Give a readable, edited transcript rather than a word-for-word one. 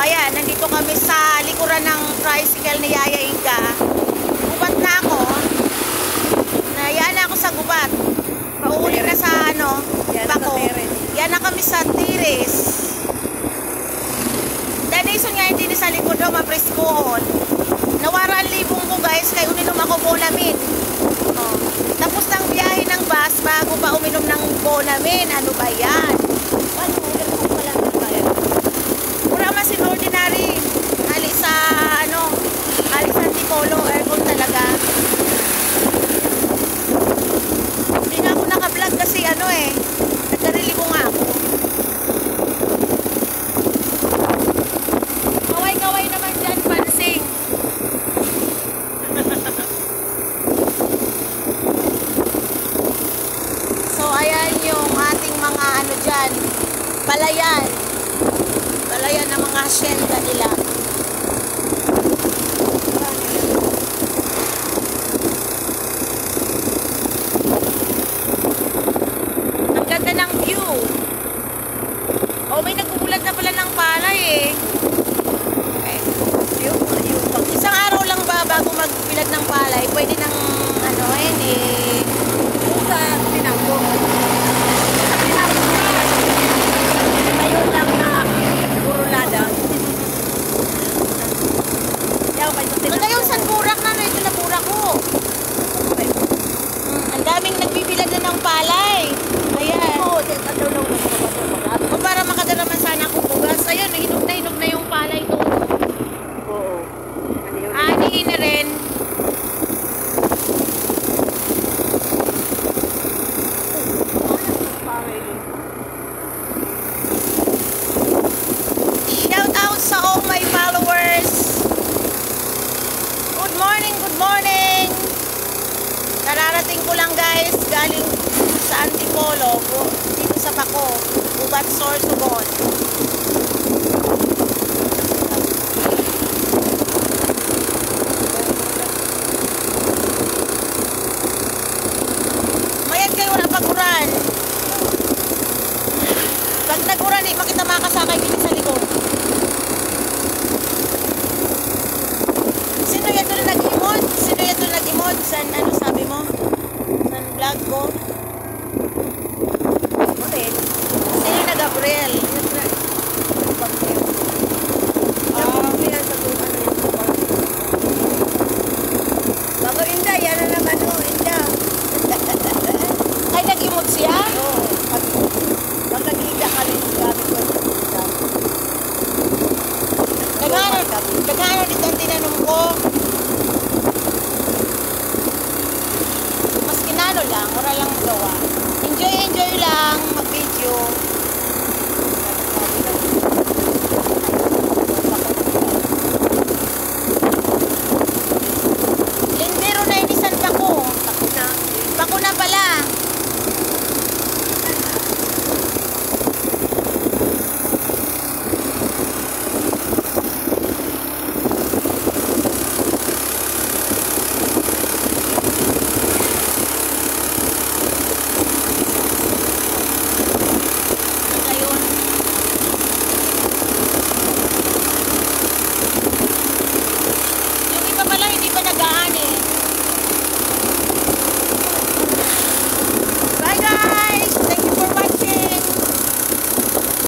ayan, nandito kami sa likuran ng tricycle ni Yaya Inga. Gubat na ako. Nayaan na ako sa gubat. Pauuli na sa ano, Bako. Yan na kami sa Tiris. Danison nga hindi ni sa likod daw, mapreskuhon. Nawara ang libong ko guys, kaya uminom ako Bonamin. Oh. Tapos ng biyahe ng bus, bago pa uminom ng Bonamin. Ano ba yan? Paano mo ganun pala ng bayan? Pura masin ordinary. Ali sa ano, ali sa Antipolo, aircon talaga. Hindi na ako naka-vlog kasi ano eh, nagkarilibo nga ako. Kaway-kaway naman dyan, pansing. So ayan yung ating mga ano dyan, palayan. Palayan ng mga hasyenda nila. Ang ganda ng view. Oh, may nagbubulag na pala ng palay eh. Okay. Isang araw lang ba bago magbilag ng palay? Pwede nang ano eh. Sa Pinanggo. Sa Pinanggo. Ayun lang na burulada. Ano yung San Burak na? Ito na Burak ko. Ang daming nagbibilag na ng palay. Ayan. O para makagaraman sana akong bugas. Ayun, hinog na yung palay doon. Oo. Anihin na rin. Shout out sa all my followers. Good morning, good morning. Nararating ko lang guys, galing sa Antipolo, dito sa Bako, Ubat Sorsogon. Mayad kayo na pag-uran. Pag nag-uran eh, makita makasakay dito sa likod. Sino yan doon nag-imod? Sino yan doon nag-imod? San, ano sabi mo? San vlog ko? Gabriel. Sino yung nag-Gabriel? Bago Inda, yan na naman o, Inda. Ay, nag-imod siya? Oo. Pag nag-iga ka rin, gamit ko. Nagano dito ang tinanong ko. Mas kinano lang, wala lang magawa. Enjoy lang.